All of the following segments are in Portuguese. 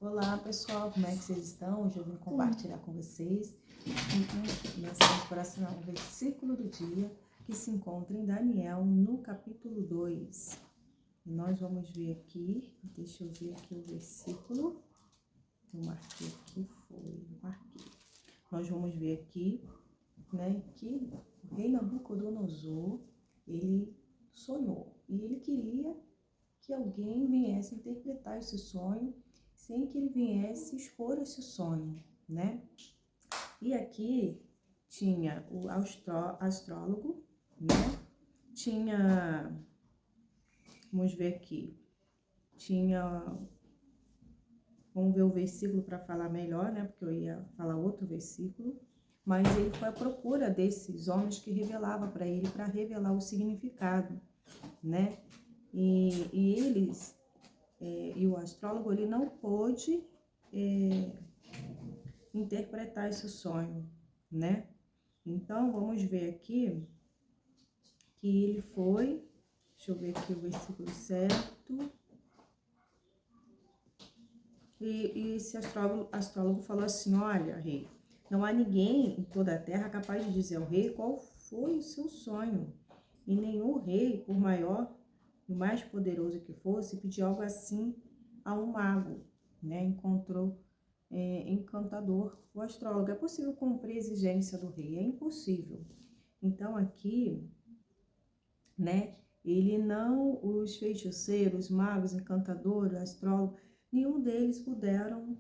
Olá pessoal, como é que vocês estão? Hoje eu vim compartilhar com vocês uma mensagem inspiracional, um versículo do dia que se encontra em Daniel, no capítulo 2. E nós vamos ver aqui, deixa eu ver aqui o versículo, eu marquei aqui, marquei. Nós vamos ver aqui, que o rei Nabucodonosor, ele sonhou e ele queria que alguém viesse interpretar esse sonho sem que ele viesse expor esse sonho, né? E aqui tinha o astrólogo, né? Tinha, vamos ver aqui, vamos ver o versículo para falar melhor, né? Porque eu ia falar outro versículo. Mas ele foi à procura desses homens que revelavam para ele, para revelar o significado, né? E eles, e o astrólogo, ele não pôde interpretar esse sonho, né? Então, vamos ver aqui que ele foi, deixa eu ver aqui o versículo certo, e esse astrólogo falou assim: olha, rei, não há ninguém em toda a terra capaz de dizer ao rei qual foi o seu sonho, e nenhum rei, por maior e mais poderoso que fosse, pediu algo assim a um mago, né? Encontrou encantador o astrólogo. É possível cumprir a exigência do rei? É impossível. Então aqui, né, ele não, os feiticeiros, magos, encantadores, astrólogo, nenhum deles puderam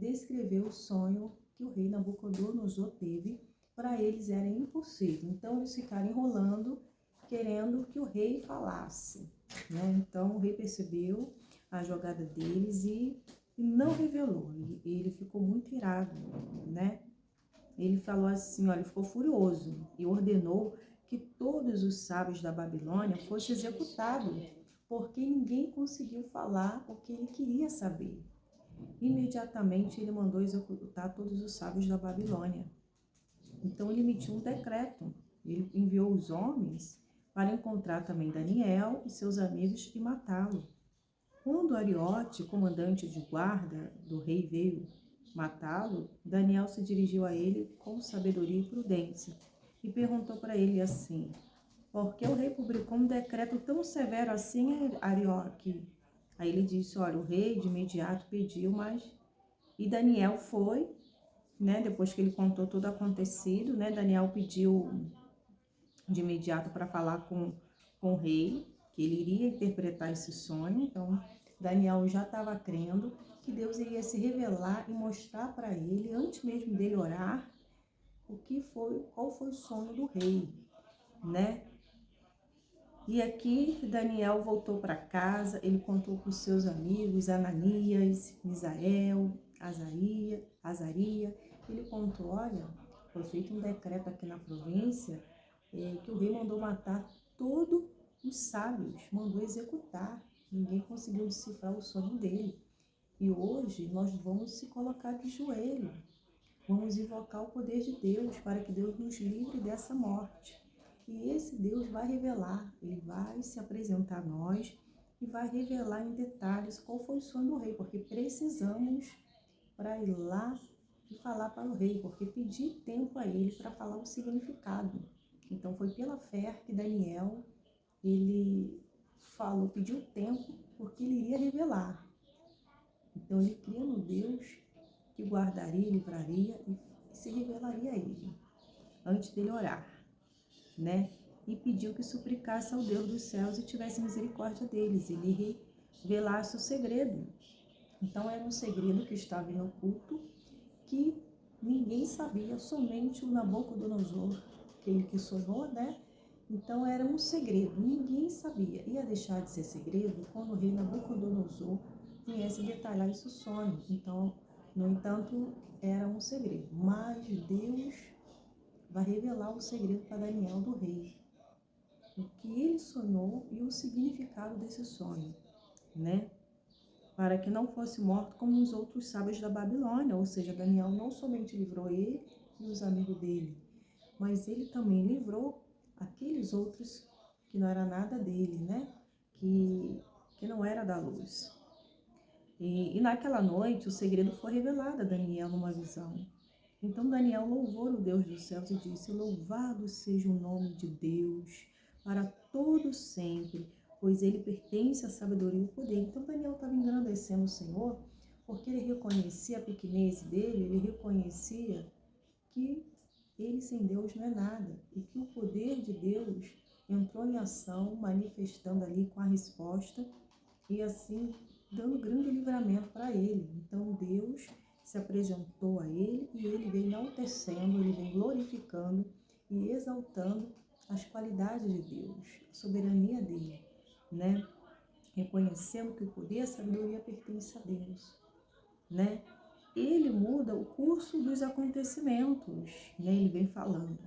descrever o sonho que o rei Nabucodonosor teve. Para eles era impossível. Então eles ficaram enrolando, querendo que o rei falasse, né? Então o rei percebeu a jogada deles e não revelou. Ele ficou muito irado, né? Ele falou assim, olha, ele ficou furioso e ordenou que todos os sábios da Babilônia fossem executados, porque ninguém conseguiu falar o que ele queria saber. Imediatamente ele mandou executar todos os sábios da Babilônia. Então ele emitiu um decreto. Ele enviou os homens para encontrar também Daniel e seus amigos e matá-lo. Quando Ariote, comandante de guarda do rei, veio matá-lo, Daniel se dirigiu a ele com sabedoria e prudência e perguntou para ele assim: por que o rei publicou um decreto tão severo assim, Arioque? Aí ele disse: olha, o rei de imediato pediu, mas... E Daniel foi, né, depois que ele contou tudo acontecido, né, Daniel pediu de imediato para falar com o rei, que ele iria interpretar esse sonho. Então, Daniel já estava crendo que Deus iria se revelar e mostrar para ele, antes mesmo dele orar, qual foi o sonho do rei, né? E aqui Daniel voltou para casa, ele contou com os seus amigos, Ananias, Misael, Azaria. Ele contou: olha, foi feito um decreto aqui na província que o rei mandou matar todos os sábios, mandou executar. Ninguém conseguiu decifrar o sonho dele. E hoje nós vamos se colocar de joelho, vamos invocar o poder de Deus para que Deus nos livre dessa morte. E esse Deus vai revelar, ele vai se apresentar a nós e vai revelar em detalhes qual foi o sonho do rei, porque precisamos para ir lá e falar para o rei, porque pedir tempo a ele para falar o significado. Então foi pela fé que Daniel, ele pediu tempo, porque ele iria revelar. Então ele cria no Deus que guardaria, livraria e se revelaria a ele, antes dele orar, né? E pediu que suplicasse ao Deus dos céus e tivesse misericórdia deles, ele revelasse o segredo. Então era um segredo que estava em oculto, que ninguém sabia, somente o Nabucodonosor, aquele que sonhou, né? Então era um segredo, ninguém sabia. Ia deixar de ser segredo quando o rei Nabucodonosor viesse detalhar esse sonho. Então, no entanto, era um segredo. Mas Deus vai revelar o segredo para Daniel do rei, o que ele sonhou e o significado desse sonho, né? Para que não fosse morto como os outros sábios da Babilônia. Ou seja, Daniel não somente livrou ele e os amigos dele, mas ele também livrou aqueles outros que não era nada dele, né? Que não era da luz. E naquela noite o segredo foi revelado a Daniel numa visão. Então Daniel louvou o Deus dos céus e disse: louvado seja o nome de Deus para todo sempre, pois ele pertence à sabedoria e ao poder. Então Daniel estava engrandecendo o Senhor, porque ele reconhecia a pequenez dele, ele reconhecia que ele sem Deus não é nada, e que o poder de Deus entrou em ação, manifestando ali com a resposta, e assim dando grande livramento para ele. Então Deus se apresentou a ele e ele vem enaltecendo, ele vem glorificando e exaltando as qualidades de Deus, a soberania dele, né? Reconhecendo que o poder e a sabedoria pertencem a Deus, né? Ele muda o curso dos acontecimentos, né? Ele vem falando,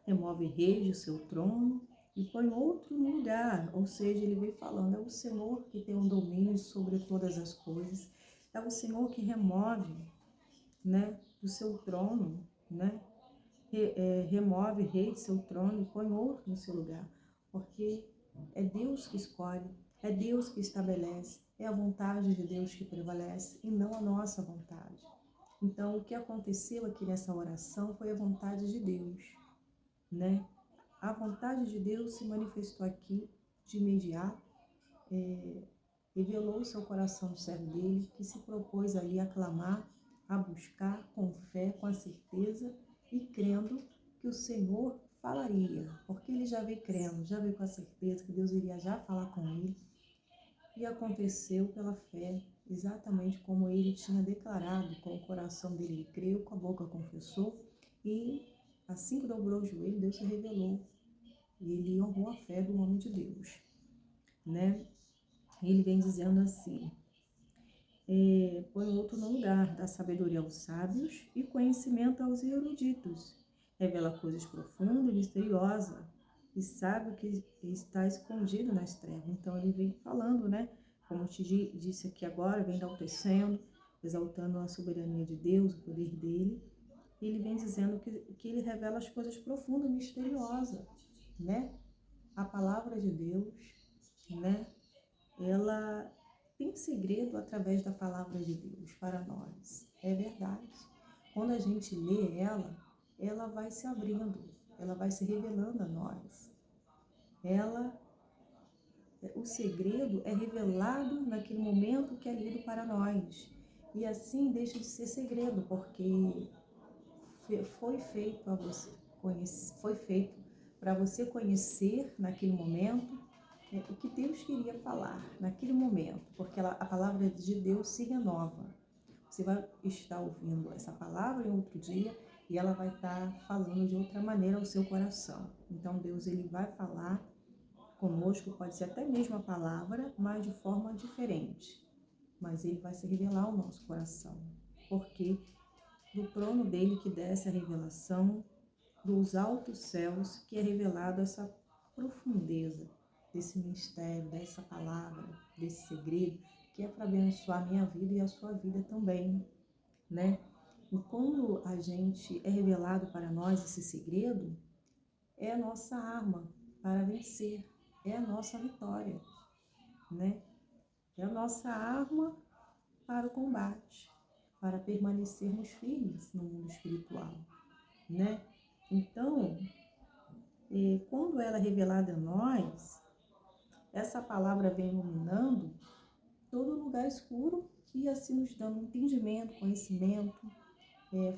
remove reis do seu trono e põe outro no lugar, ou seja, ele vem falando, é o Senhor que tem um domínio sobre todas as coisas, é o Senhor que remove, né, do seu trono, né, remove rei do seu trono e põe outro no seu lugar, porque é Deus que escolhe, é Deus que estabelece, é a vontade de Deus que prevalece e não a nossa vontade. Então, o que aconteceu aqui nessa oração foi a vontade de Deus, né? A vontade de Deus se manifestou aqui de imediato, revelou o seu coração do servo dele, que se propôs ali a clamar, a buscar com fé, com a certeza e crendo que o Senhor falaria, porque ele já veio crendo, já veio com a certeza que Deus iria já falar com ele, e aconteceu pela fé, exatamente como ele tinha declarado, com o coração dele ele creu, com a boca confessou, e assim que dobrou o joelho, Deus se revelou. E ele honrou a fé do homem de Deus, né? Ele vem dizendo assim, põe outro no lugar, dá sabedoria aos sábios e conhecimento aos eruditos. Revela coisas profundas e misteriosas e sabe o que está escondido nas trevas. Então ele vem falando, né? Como eu te disse aqui agora, vem enaltecendo, exaltando a soberania de Deus, o poder dele. E ele vem dizendo que ele revela as coisas profundas e misteriosas, né? A palavra de Deus, né? Ela tem segredo através da palavra de Deus para nós. É verdade. Quando a gente lê ela vai se abrindo, ela vai se revelando a nós. O segredo é revelado naquele momento que é lido para nós. E assim deixa de ser segredo, porque foi feito para você conhecer, foi feito para você conhecer naquele momento o que Deus queria falar naquele momento, porque a palavra de Deus se renova. Você vai estar ouvindo essa palavra em outro dia e ela vai estar falando de outra maneira ao seu coração. Então Deus ele vai falar conosco, pode ser até mesmo a palavra, mas de forma diferente. Mas ele vai se revelar ao nosso coração, porque do trono dele que desce a revelação, dos altos céus que é revelado essa profundeza desse mistério, dessa palavra, desse segredo, que é para abençoar a minha vida e a sua vida também, né? E quando a gente é revelado para nós esse segredo, é a nossa arma para vencer, é a nossa vitória, né? É a nossa arma para o combate, para permanecermos firmes no mundo espiritual, né? Então, quando ela é revelada a nós, essa palavra vem iluminando todo lugar escuro e assim nos dando entendimento, conhecimento,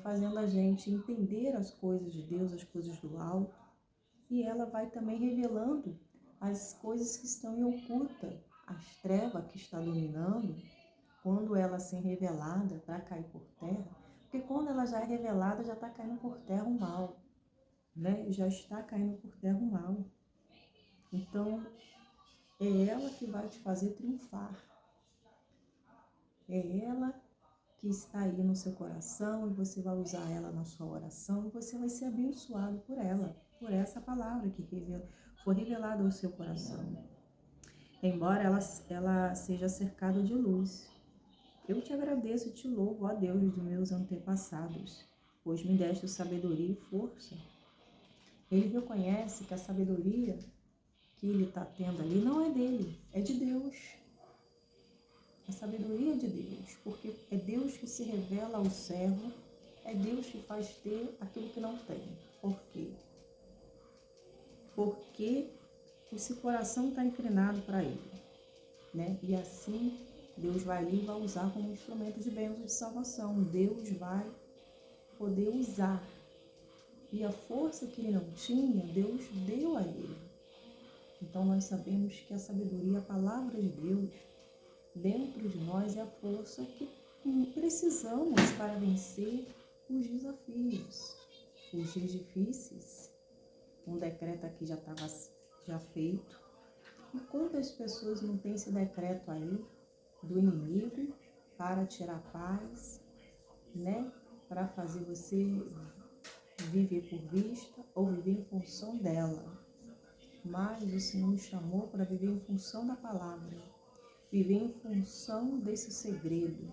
fazendo a gente entender as coisas de Deus, as coisas do alto. E ela vai também revelando as coisas que estão em oculta, as trevas que está dominando, quando ela assim revelada para cair por terra, porque quando ela já é revelada, já está caindo por terra o mal, né? Já está caindo por terra o mal. Então, é ela que vai te fazer triunfar. É ela que está aí no seu coração e você vai usar ela na sua oração e você vai ser abençoado por ela, por essa palavra que foi revelada ao seu coração. Embora ela seja cercada de luz. Eu te agradeço e te louvo, ó Deus dos meus antepassados, pois me deste sabedoria e força. Ele reconhece que a sabedoria que ele está tendo ali não é dele, é de Deus. sabedoria de Deus, porque é Deus que se revela ao servo, é Deus que faz ter aquilo que não tem. Por quê? Porque o seu coração está inclinado para Ele, né? E assim Deus vai ali e vai usar como instrumento de bênção de salvação. Deus vai poder usar. E a força que ele não tinha, Deus deu a ele. Então nós sabemos que a sabedoria, a palavra de Deus, dentro de nós é a força que precisamos para vencer os desafios, os dias difíceis. Um decreto aqui já estava feito. E quantas pessoas não têm esse decreto aí do inimigo para tirar a paz, né? Para fazer você viver por vista ou viver em função dela. Mas o Senhor nos chamou para viver em função da palavra, viver em função desse segredo,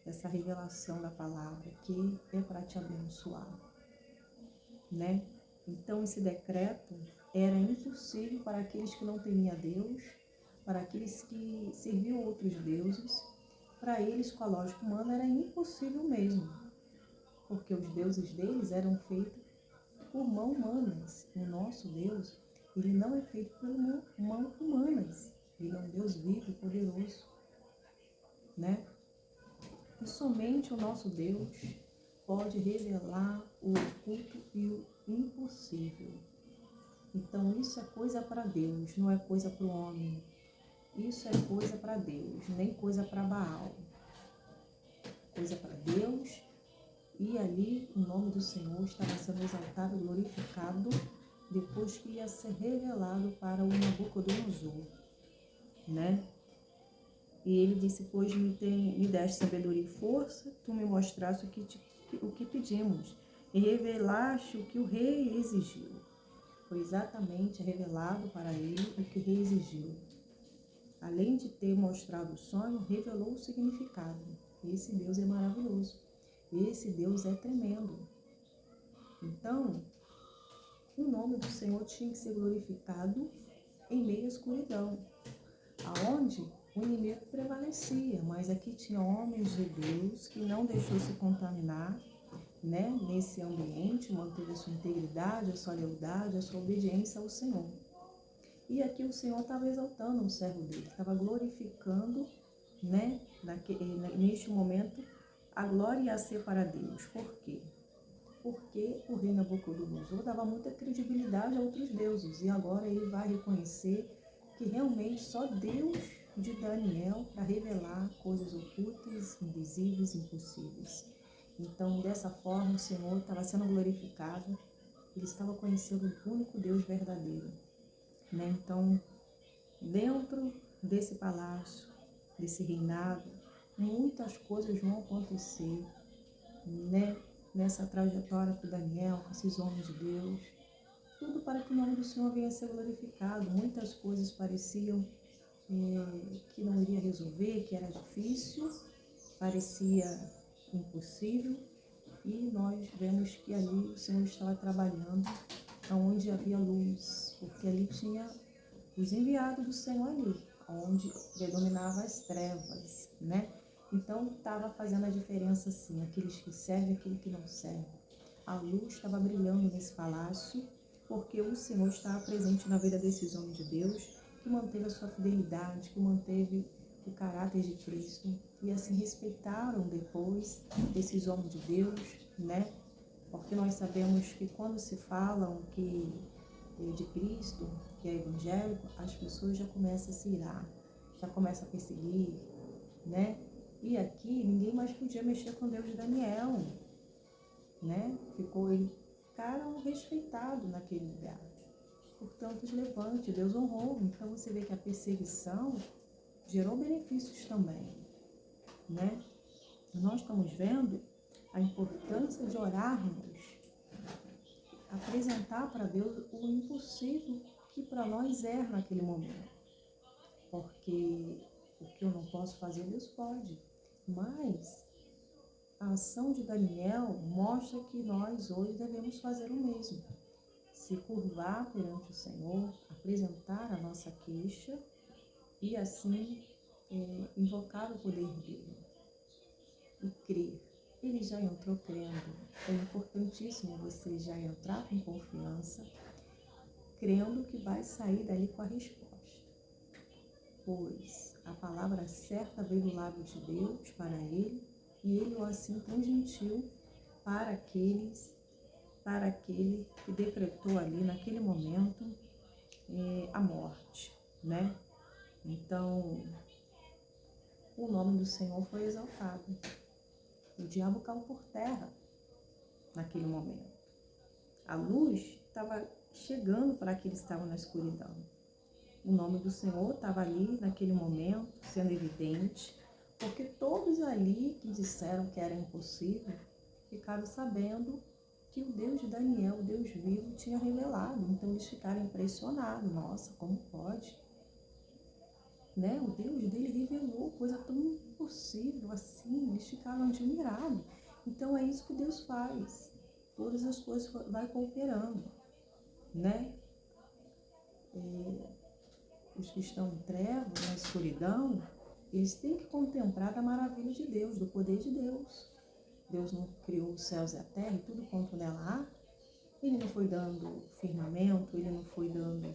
dessa revelação da palavra, que é para te abençoar, né? Então esse decreto era impossível para aqueles que não temiam a Deus, para aqueles que serviam outros deuses. Para eles, com a lógica humana, era impossível mesmo, porque os deuses deles eram feitos por mãos humanas. O nosso Deus, ele não é feito por mãos humanas. Ele é um Deus vivo e poderoso, né? E somente o nosso Deus pode revelar o oculto e o impossível. Então isso é coisa para Deus, não é coisa para o homem. Isso é coisa para Deus, nem coisa para Baal. Coisa para Deus. E ali o nome do Senhor estava sendo exaltado, glorificado, depois que ia ser revelado para o Nabucodonosor, né? E ele disse: pois me deste sabedoria e força, tu me mostraste o que pedimos, e revelaste o que o rei exigiu. Foi exatamente revelado para ele o que o rei exigiu. Além de ter mostrado o sonho, revelou o significado. Esse Deus é maravilhoso. Esse Deus é tremendo. Então, o nome do Senhor tinha que ser glorificado em meio à escuridão, aonde o inimigo prevalecia, mas aqui tinha homens de Deus que não deixou se contaminar, né, nesse ambiente, manteve a sua integridade, a sua lealdade, a sua obediência ao Senhor. E aqui o Senhor estava exaltando o servo dele, estava glorificando, né, neste momento, a glória ia ser para Deus. Por quê? Porque o rei Nabucodonosor dava muita credibilidade a outros deuses, e agora ele vai reconhecer que realmente só Deus de Daniel para revelar coisas ocultas, invisíveis, impossíveis. Então, dessa forma, o Senhor estava sendo glorificado, ele estava conhecendo o único Deus verdadeiro, né? Então, dentro desse palácio, desse reinado, muitas coisas vão acontecer, né? Nessa trajetória com Daniel, com esses homens de Deus, tudo para que o nome do Senhor venha a ser glorificado. Muitas coisas pareciam que não iria resolver, que era difícil, parecia impossível, e nós vemos que ali o Senhor estava trabalhando onde havia luz, porque ali tinha os enviados do Senhor ali, onde predominava as trevas, né? Então estava fazendo a diferença sim, aqueles que servem e aqueles que não servem. A luz estava brilhando nesse palácio, porque o Senhor estava presente na vida desses homens de Deus, que manteve a sua fidelidade, que manteve o caráter de Cristo, e assim respeitaram depois esses homens de Deus, né? Porque nós sabemos que quando se falam que de Cristo, que é evangélico, as pessoas já começam a se irar, já começam a perseguir, né? E aqui ninguém mais podia mexer com Deus de Daniel, né? Ficaram respeitados naquele lugar. Portanto, os levantes, Deus honrou. Então você vê que a perseguição gerou benefícios também, né? Nós estamos vendo a importância de orarmos, apresentar para Deus o impossível que para nós é naquele momento. Porque o que eu não posso fazer, Deus pode. Mas a ação de Daniel mostra que nós hoje devemos fazer o mesmo. Se curvar perante o Senhor, apresentar a nossa queixa e assim invocar o poder dele e crer. Ele já entrou crendo. É importantíssimo você já entrar com confiança, crendo que vai sair dali com a resposta. Pois a palavra certa veio do lábio de Deus para ele, e ele o assim transmitiu para aquele que decretou ali naquele momento a morte, né? Então, o nome do Senhor foi exaltado. O diabo caiu por terra naquele momento. A luz estava chegando para aqueles que estavam na escuridão. O nome do Senhor estava ali naquele momento, sendo evidente, porque todos ali que disseram que era impossível, ficaram sabendo que o Deus de Daniel, o Deus vivo, tinha revelado. Então eles ficaram impressionados. Nossa, como pode? Né? O Deus dele revelou coisa tão impossível assim. Eles ficaram admirados. Então é isso que Deus faz. Todas as coisas vai cooperando, né? Os que estão em trevas, na escuridão, eles têm que contemplar a maravilha de Deus, do poder de Deus. Deus não criou os céus e a terra e tudo quanto nela há. Ele não foi dando firmamento, ele não foi dando,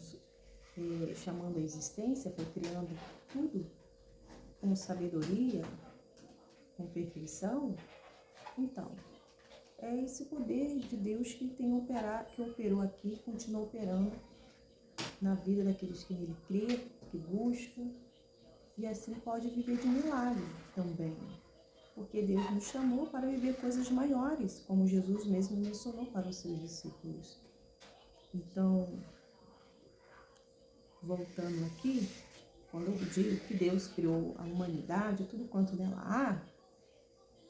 chamando a existência, foi criando tudo com sabedoria, com perfeição. Então, é esse poder de Deus que operou aqui, continua operando na vida daqueles que nele crê, que buscam, e assim pode viver de milagre também. Porque Deus nos chamou para viver coisas maiores, como Jesus mesmo mencionou para os seus discípulos. Então, voltando aqui, quando eu digo que Deus criou a humanidade, tudo quanto nela há,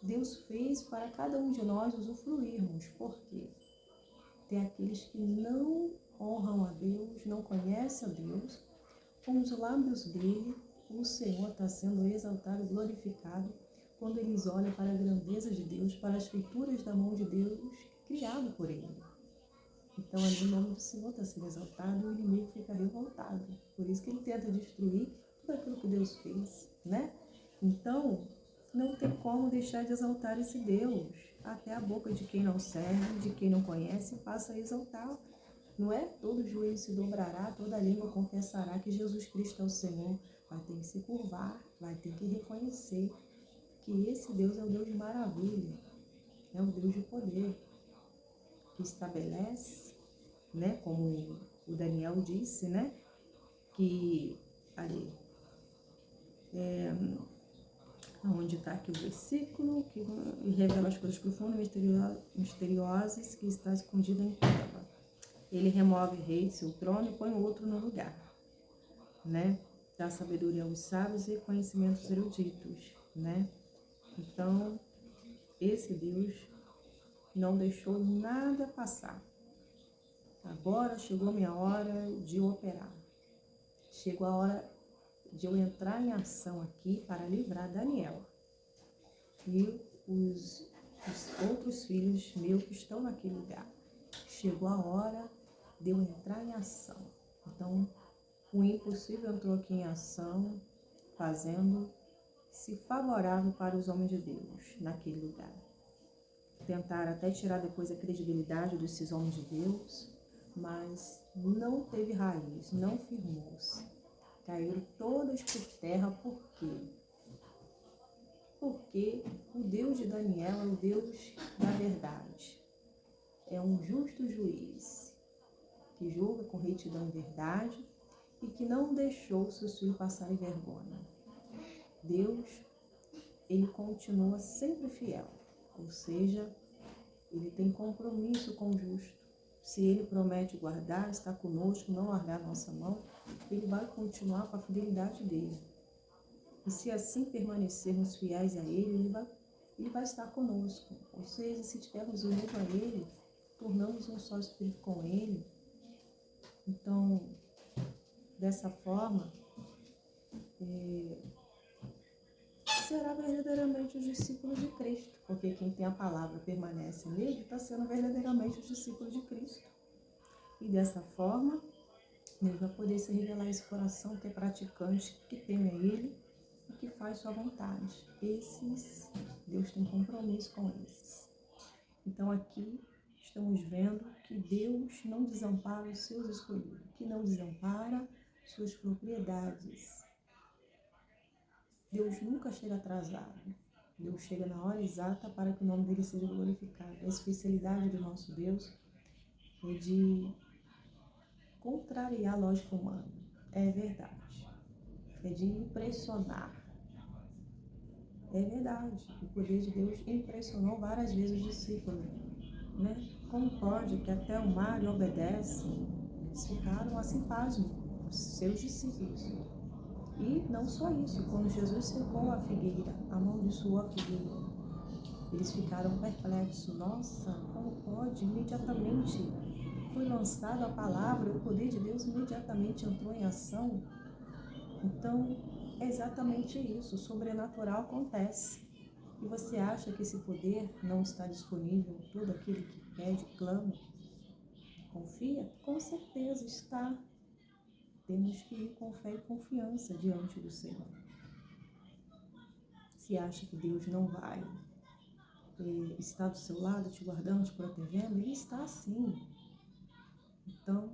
Deus fez para cada um de nós usufruirmos. Por quê? Tem aqueles que não honram a Deus, não conhecem a Deus, com os lábios dele, o Senhor está sendo exaltado, glorificado, quando eles olham para a grandeza de Deus, para as feituras da mão de Deus, criado por ele. Então, ali o nome do Senhor está sendo exaltado e o inimigo fica revoltado. Por isso que ele tenta destruir tudo aquilo que Deus fez, né? Então, não tem como deixar de exaltar esse Deus. Até a boca de quem não serve, de quem não conhece, passa a exaltar. Não é? Todo joelho se dobrará, toda língua confessará que Jesus Cristo é o Senhor. Vai ter que se curvar, vai ter que reconhecer que esse Deus é o Deus de maravilha, é o Deus de poder, que estabelece, né, como o Daniel disse, né, que ali, onde está aqui o versículo, que revela as coisas profundas e misteriosas que está escondida em treva. Ele remove o rei de seu trono e põe outro no lugar, né, dá sabedoria aos sábios e conhecimentos eruditos, né. Então, esse Deus não deixou nada passar. Agora chegou a minha hora de operar. Chegou a hora de eu entrar em ação aqui para livrar Daniel e os outros filhos meus que estão naquele lugar. Chegou a hora de eu entrar em ação. Então, o impossível entrou aqui em ação, fazendo-se favorável para os homens de Deus naquele lugar. Tentaram até tirar depois a credibilidade desses homens de Deus, mas não teve raiz, não firmou-se. Caíram todas por terra, por quê? Porque o Deus de Daniel é o Deus da verdade. É um justo juiz, que julga com retidão e verdade e que não deixou seus filhos passarem vergonha. Deus, ele continua sempre fiel, ou seja, ele tem compromisso com o justo. Se ele promete guardar, estar conosco, não largar a nossa mão, ele vai continuar com a fidelidade dele. E se assim permanecermos fiéis a ele, ele vai estar conosco. Ou seja, se estivermos unidos a ele, tornamos um só espírito com ele. Então, dessa forma, será verdadeiramente os discípulos de Cristo, porque quem tem a palavra permanece nele, está sendo verdadeiramente os discípulos de Cristo. E dessa forma, Deus vai poder se revelar esse coração que é praticante, que teme a ele, e que faz sua vontade. Esses, Deus tem compromisso com esses. Então aqui estamos vendo que Deus não desampara os seus escolhidos, que não desampara suas propriedades. Deus nunca chega atrasado. Deus chega na hora exata para que o nome dele seja glorificado. A especialidade do nosso Deus é de contrariar a lógica humana. É verdade. É de impressionar. É verdade. O poder de Deus impressionou várias vezes os discípulos, né? Como pode que até o mar lhe obedece? Eles ficaram assim pasmos, os seus discípulos. E não só isso, quando Jesus secou a figueira, amaldiçoou a figueira, eles ficaram perplexos. Nossa, como pode? Imediatamente foi lançada a palavra, o poder de Deus imediatamente entrou em ação. Então, é exatamente isso, o sobrenatural acontece. E você acha que esse poder não está disponível em todo aquele que pede, clama, confia? Com certeza está. Temos que ir com fé e confiança diante do Senhor. Se acha que Deus não vai estar do seu lado, te guardando, te protegendo, Ele está sim. Então,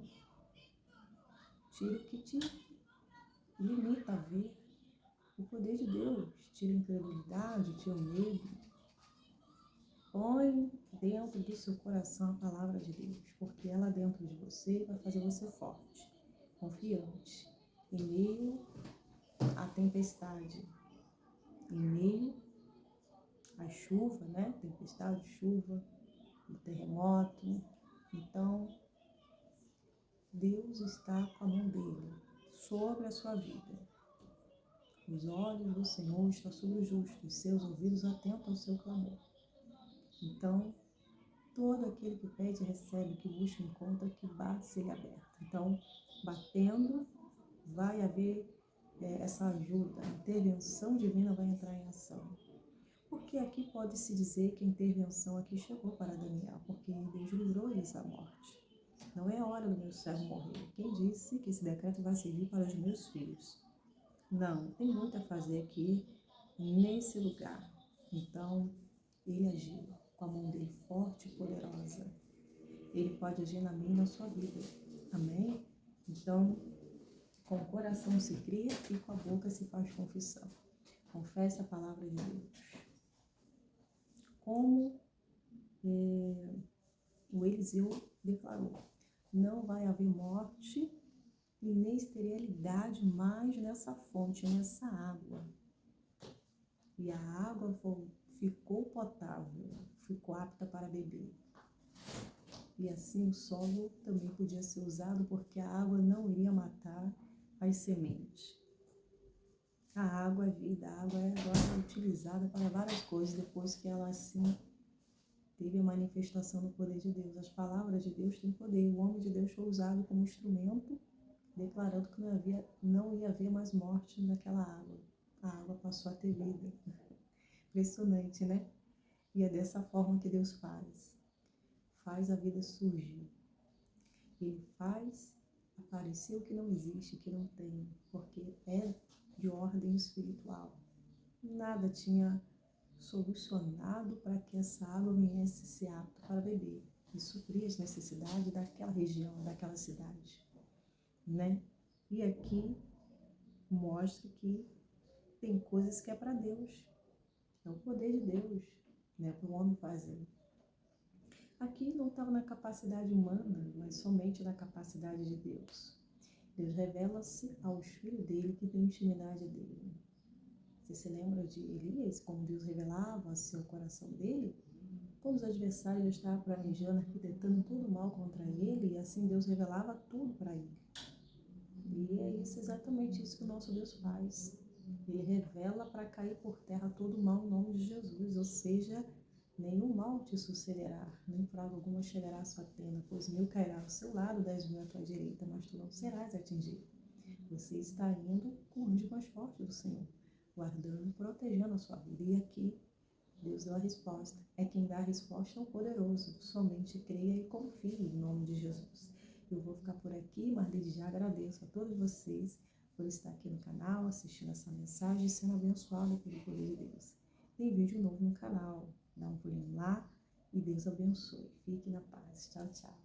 tira o que te limita a ver o poder de Deus. Tira a incredulidade, tira o medo. Põe dentro do seu coração a palavra de Deus, porque ela dentro de você vai fazer você forte, confiante, em meio à tempestade, em meio à chuva, né? Tempestade, chuva, o terremoto. Então, Deus está com a mão dele sobre a sua vida. Os olhos do Senhor estão sobre o justo, e seus ouvidos atentos ao seu clamor. Então, todo aquele que pede, recebe, que busca, encontra, que bate, se aberto. Então, batendo, vai haver essa ajuda, a intervenção divina vai entrar em ação. Porque aqui pode-se dizer que a intervenção aqui chegou para Daniel, porque Deus livrou eles da morte. Não é hora do meu servo morrer. Quem disse que esse decreto vai servir para os meus filhos? Não, tem muito a fazer aqui nesse lugar. Então, ele agiu com a mão dele forte e poderosa. Ele pode agir na minha e na sua vida. Amém? Então, com o coração se cria e com a boca se faz confissão. Confesse a palavra de Deus. Como o Eliseu declarou, não vai haver morte e nem esterilidade mais nessa fonte, nessa água. E a água ficou potável, ficou apta para beber. E assim o solo também podia ser usado, porque a água não iria matar as sementes. A água é vida, a água é agora utilizada para várias coisas, depois que ela assim teve a manifestação do poder de Deus. As palavras de Deus têm poder. O homem de Deus foi usado como instrumento, declarando que não ia haver mais morte naquela água. A água passou a ter vida. Impressionante, né? E é dessa forma que Deus faz. Faz a vida surgir. Ele faz aparecer o que não existe, que não tem, porque é de ordem espiritual. Nada tinha solucionado para que essa água viesse ser apta para beber e suprir as necessidades daquela região, daquela cidade, né? E aqui mostra que tem coisas que é para Deus, é o poder de Deus, né? Para o homem fazer. Aqui não estava na capacidade humana, mas somente na capacidade de Deus. Deus revela-se aos filhos dele que tem intimidade dele. Você se lembra de Elias, como Deus revelava-se ao coração dele? Quando os adversários estavam planejando, arquitetando todo o mal contra ele, e assim Deus revelava tudo para ele. E é isso, exatamente isso que o nosso Deus faz. Ele revela para cair por terra todo o mal em nome de Jesus, ou seja, nenhum mal te sucederá, nem praga alguma chegará à sua tenda, pois 1000 cairá ao seu lado, 10.000 à tua direita, mas tu não serás atingido. Você está indo com o anjo mais forte do Senhor, guardando e protegendo a sua vida. E aqui, Deus deu a resposta. É quem dá a resposta é o poderoso. Somente creia e confie em nome de Jesus. Eu vou ficar por aqui, mas desde já agradeço a todos vocês por estar aqui no canal, assistindo essa mensagem e sendo abençoado pelo poder de Deus. Tem vídeo novo no canal, dá um pulinho lá e Deus abençoe. Fique na paz. Tchau, tchau.